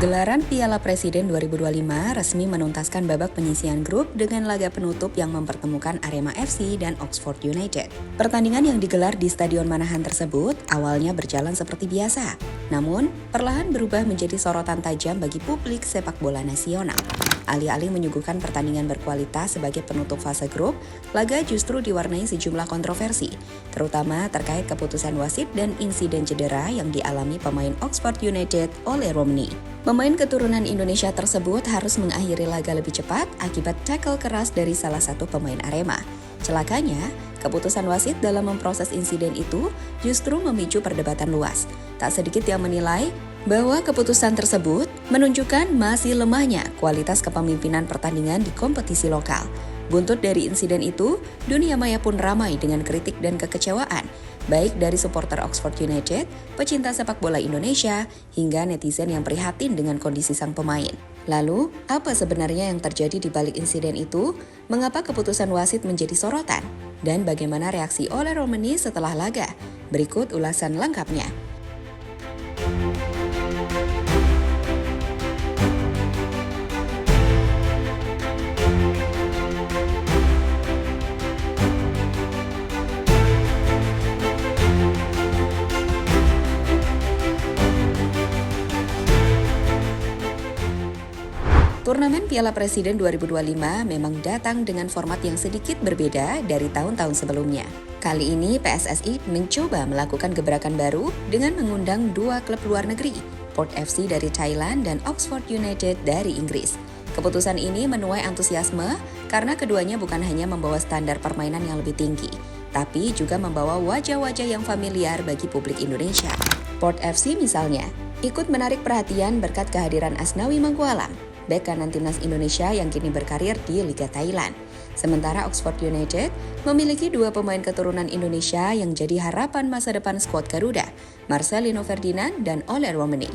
Gelaran Piala Presiden 2025 resmi menuntaskan babak penyisihan grup dengan laga penutup yang mempertemukan Arema FC dan Oxford United. Pertandingan yang digelar di Stadion Manahan tersebut awalnya berjalan seperti biasa, namun perlahan berubah menjadi sorotan tajam bagi publik sepak bola nasional. Alih-alih menyuguhkan pertandingan berkualitas sebagai penutup fase grup, laga justru diwarnai sejumlah kontroversi, terutama terkait keputusan wasit dan insiden cedera yang dialami pemain Oxford United oleh Romney. Pemain keturunan Indonesia tersebut harus mengakhiri laga lebih cepat akibat tackle keras dari salah satu pemain Arema. Celakanya, keputusan wasit dalam memproses insiden itu justru memicu perdebatan luas. Tak sedikit yang menilai bahwa keputusan tersebut menunjukkan masih lemahnya kualitas kepemimpinan pertandingan di kompetisi lokal. Buntut dari insiden itu, dunia maya pun ramai dengan kritik dan kekecewaan, baik dari supporter Oxford United, pecinta sepak bola Indonesia, hingga netizen yang prihatin dengan kondisi sang pemain. Lalu, apa sebenarnya yang terjadi di balik insiden itu? Mengapa keputusan wasit menjadi sorotan? Dan bagaimana reaksi oleh Romney setelah laga? Berikut ulasan lengkapnya. Turnamen Piala Presiden 2025 memang datang dengan format yang sedikit berbeda dari tahun-tahun sebelumnya. Kali ini PSSI mencoba melakukan gebrakan baru dengan mengundang dua klub luar negeri, Port FC dari Thailand dan Oxford United dari Inggris. Keputusan ini menuai antusiasme karena keduanya bukan hanya membawa standar permainan yang lebih tinggi, tapi juga membawa wajah-wajah yang familiar bagi publik Indonesia. Port FC misalnya, ikut menarik perhatian berkat kehadiran Asnawi Mangkualam, bek kanan timnas Indonesia yang kini berkarir di Liga Thailand. Sementara Oxford United memiliki dua pemain keturunan Indonesia yang jadi harapan masa depan skuad Garuda, Marcelino Ferdinand dan Ole Romney.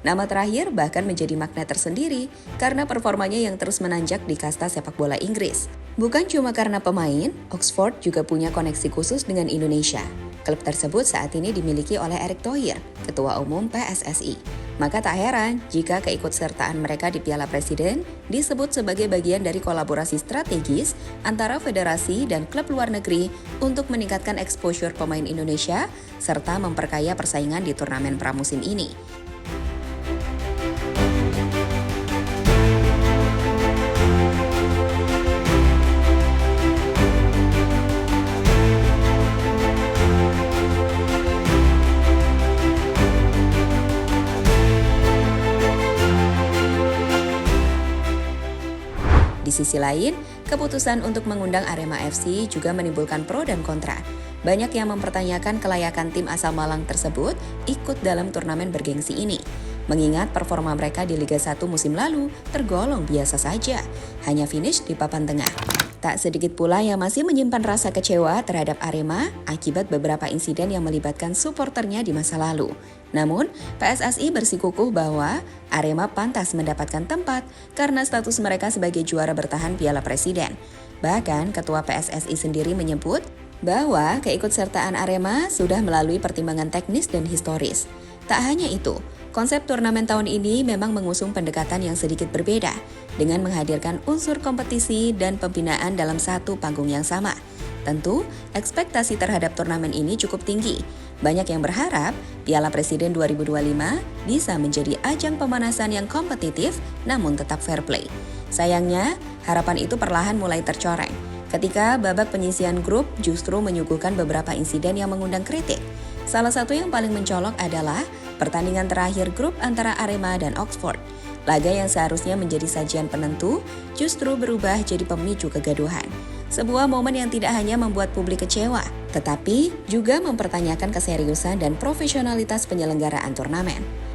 Nama terakhir bahkan menjadi makna tersendiri karena performanya yang terus menanjak di kasta sepak bola Inggris. Bukan cuma karena pemain, Oxford juga punya koneksi khusus dengan Indonesia. Klub tersebut saat ini dimiliki oleh Erick Thohir, Ketua Umum PSSI. Maka tak heran jika keikutsertaan mereka di Piala Presiden disebut sebagai bagian dari kolaborasi strategis antara federasi dan klub luar negeri untuk meningkatkan exposure pemain Indonesia serta memperkaya persaingan di turnamen pramusim ini. Di sisi lain, keputusan untuk mengundang Arema FC juga menimbulkan pro dan kontra. Banyak yang mempertanyakan kelayakan tim asal Malang tersebut ikut dalam turnamen bergengsi ini. Mengingat performa mereka di Liga 1 musim lalu tergolong biasa saja, hanya finish di papan tengah. Tak sedikit pula yang masih menyimpan rasa kecewa terhadap Arema akibat beberapa insiden yang melibatkan suporternya di masa lalu. Namun, PSSI bersikukuh bahwa Arema pantas mendapatkan tempat karena status mereka sebagai juara bertahan Piala Presiden. Bahkan, Ketua PSSI sendiri menyebut bahwa keikutsertaan Arema sudah melalui pertimbangan teknis dan historis. Tak hanya itu, konsep turnamen tahun ini memang mengusung pendekatan yang sedikit berbeda dengan menghadirkan unsur kompetisi dan pembinaan dalam satu panggung yang sama. Tentu, ekspektasi terhadap turnamen ini cukup tinggi. Banyak yang berharap Piala Presiden 2025 bisa menjadi ajang pemanasan yang kompetitif namun tetap fair play. Sayangnya, harapan itu perlahan mulai tercoreng ketika babak penyisihan grup justru menyuguhkan beberapa insiden yang mengundang kritik. Salah satu yang paling mencolok adalah pertandingan terakhir grup antara Arema dan Oxford. Laga yang seharusnya menjadi sajian penentu justru berubah jadi pemicu kegaduhan. Sebuah momen yang tidak hanya membuat publik kecewa, tetapi juga mempertanyakan keseriusan dan profesionalitas penyelenggaraan turnamen.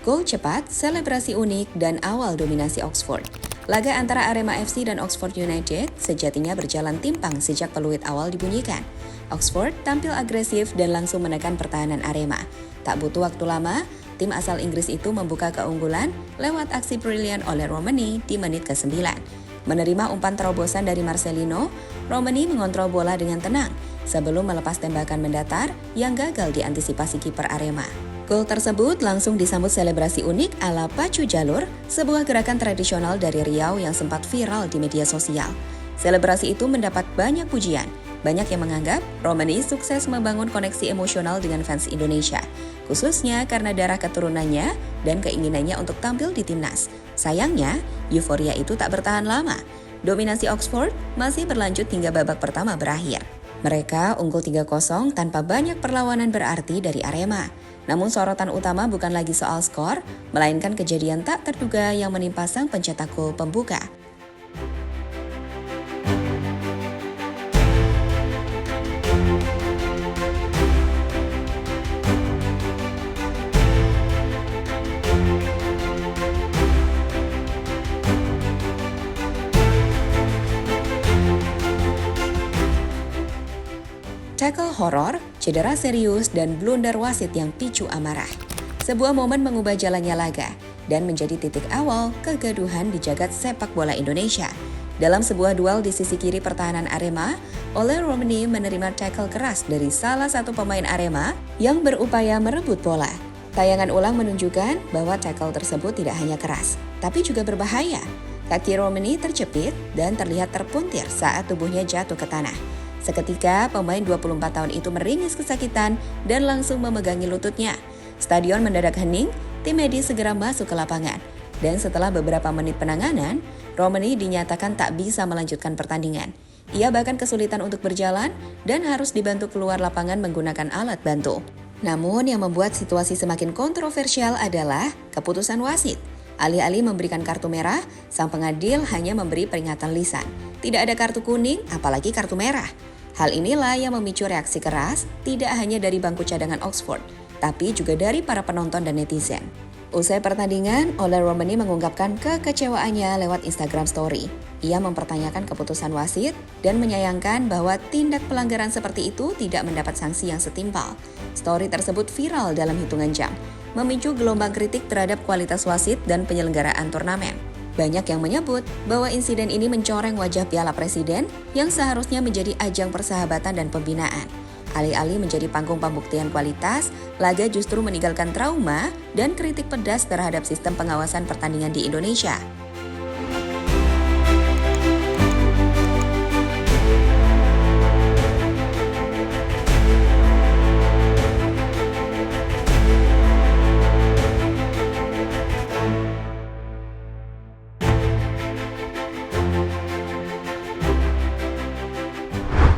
Gol cepat, selebrasi unik, dan awal dominasi Oxford. Laga antara Arema FC dan Oxford United sejatinya berjalan timpang sejak peluit awal dibunyikan. Oxford tampil agresif dan langsung menekan pertahanan Arema. Tak butuh waktu lama, tim asal Inggris itu membuka keunggulan lewat aksi brilian oleh Romani di menit ke-9. Menerima umpan terobosan dari Marcelino, Romani mengontrol bola dengan tenang sebelum melepas tembakan mendatar yang gagal diantisipasi kiper Arema. Gol tersebut langsung disambut selebrasi unik ala pacu jalur, sebuah gerakan tradisional dari Riau yang sempat viral di media sosial. Selebrasi itu mendapat banyak pujian. Banyak yang menganggap Romani sukses membangun koneksi emosional dengan fans Indonesia, khususnya karena darah keturunannya dan keinginannya untuk tampil di timnas. Sayangnya, euforia itu tak bertahan lama. Dominasi Oxford masih berlanjut hingga babak pertama berakhir. Mereka unggul 3-0 tanpa banyak perlawanan berarti dari Arema. Namun sorotan utama bukan lagi soal skor, melainkan kejadian tak terduga yang menimpa sang pencetak gol pembuka. Tackle horor, cedera serius, dan blunder wasit yang picu amarah. Sebuah momen mengubah jalannya laga dan menjadi titik awal kegaduhan di jagat sepak bola Indonesia. Dalam sebuah duel di sisi kiri pertahanan Arema, Ole Romani menerima tackle keras dari salah satu pemain Arema yang berupaya merebut bola. Tayangan ulang menunjukkan bahwa tackle tersebut tidak hanya keras, tapi juga berbahaya. Kaki Romani terjepit dan terlihat terpuntir saat tubuhnya jatuh ke tanah. Seketika, pemain 24 tahun itu meringis kesakitan dan langsung memegangi lututnya. Stadion mendadak hening, tim medis segera masuk ke lapangan. Dan setelah beberapa menit penanganan, Romani dinyatakan tak bisa melanjutkan pertandingan. Ia bahkan kesulitan untuk berjalan dan harus dibantu keluar lapangan menggunakan alat bantu. Namun yang membuat situasi semakin kontroversial adalah keputusan wasit. Alih-alih memberikan kartu merah, sang pengadil hanya memberi peringatan lisan. Tidak ada kartu kuning, apalagi kartu merah. Hal inilah yang memicu reaksi keras tidak hanya dari bangku cadangan Oxford, tapi juga dari para penonton dan netizen. Usai pertandingan, Ole Romani mengungkapkan kekecewaannya lewat Instagram Story. Ia mempertanyakan keputusan wasit dan menyayangkan bahwa tindak pelanggaran seperti itu tidak mendapat sanksi yang setimpal. Story tersebut viral dalam hitungan jam, memicu gelombang kritik terhadap kualitas wasit dan penyelenggaraan turnamen. Banyak yang menyebut bahwa insiden ini mencoreng wajah Piala Presiden yang seharusnya menjadi ajang persahabatan dan pembinaan. Alih-alih menjadi panggung pembuktian kualitas, laga justru meninggalkan trauma dan kritik pedas terhadap sistem pengawasan pertandingan di Indonesia.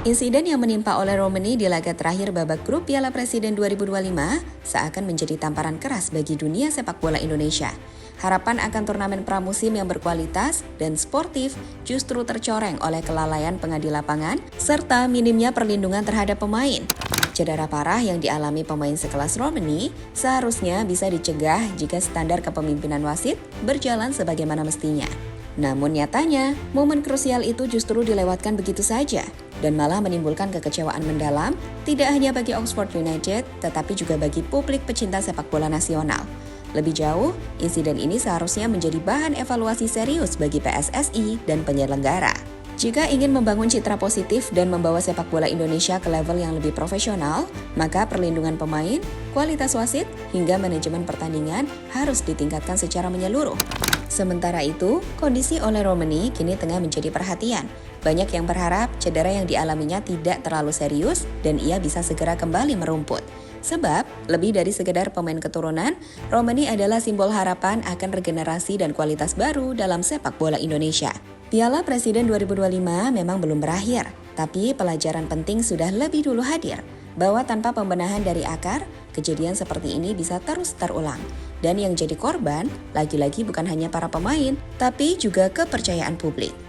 Insiden yang menimpa Ole Romani di laga terakhir babak grup Piala Presiden 2025 seakan menjadi tamparan keras bagi dunia sepak bola Indonesia. Harapan akan turnamen pramusim yang berkualitas dan sportif justru tercoreng oleh kelalaian pengadil lapangan serta minimnya perlindungan terhadap pemain. Cedera parah yang dialami pemain sekelas Romani seharusnya bisa dicegah jika standar kepemimpinan wasit berjalan sebagaimana mestinya. Namun nyatanya, momen krusial itu justru dilewatkan begitu saja dan malah menimbulkan kekecewaan mendalam tidak hanya bagi Oxford United tetapi juga bagi publik pecinta sepak bola nasional. Lebih jauh, insiden ini seharusnya menjadi bahan evaluasi serius bagi PSSI dan penyelenggara. Jika ingin membangun citra positif dan membawa sepak bola Indonesia ke level yang lebih profesional, maka perlindungan pemain, kualitas wasit, hingga manajemen pertandingan harus ditingkatkan secara menyeluruh. Sementara itu, kondisi Ole Romani kini tengah menjadi perhatian. Banyak yang berharap cedera yang dialaminya tidak terlalu serius dan ia bisa segera kembali merumput. Sebab, lebih dari sekedar pemain keturunan, Romani adalah simbol harapan akan regenerasi dan kualitas baru dalam sepak bola Indonesia. Piala Presiden 2025 memang belum berakhir, tapi pelajaran penting sudah lebih dulu hadir, bahwa tanpa pembenahan dari akar, kejadian seperti ini bisa terus terulang. Dan yang jadi korban, lagi-lagi bukan hanya para pemain, tapi juga kepercayaan publik.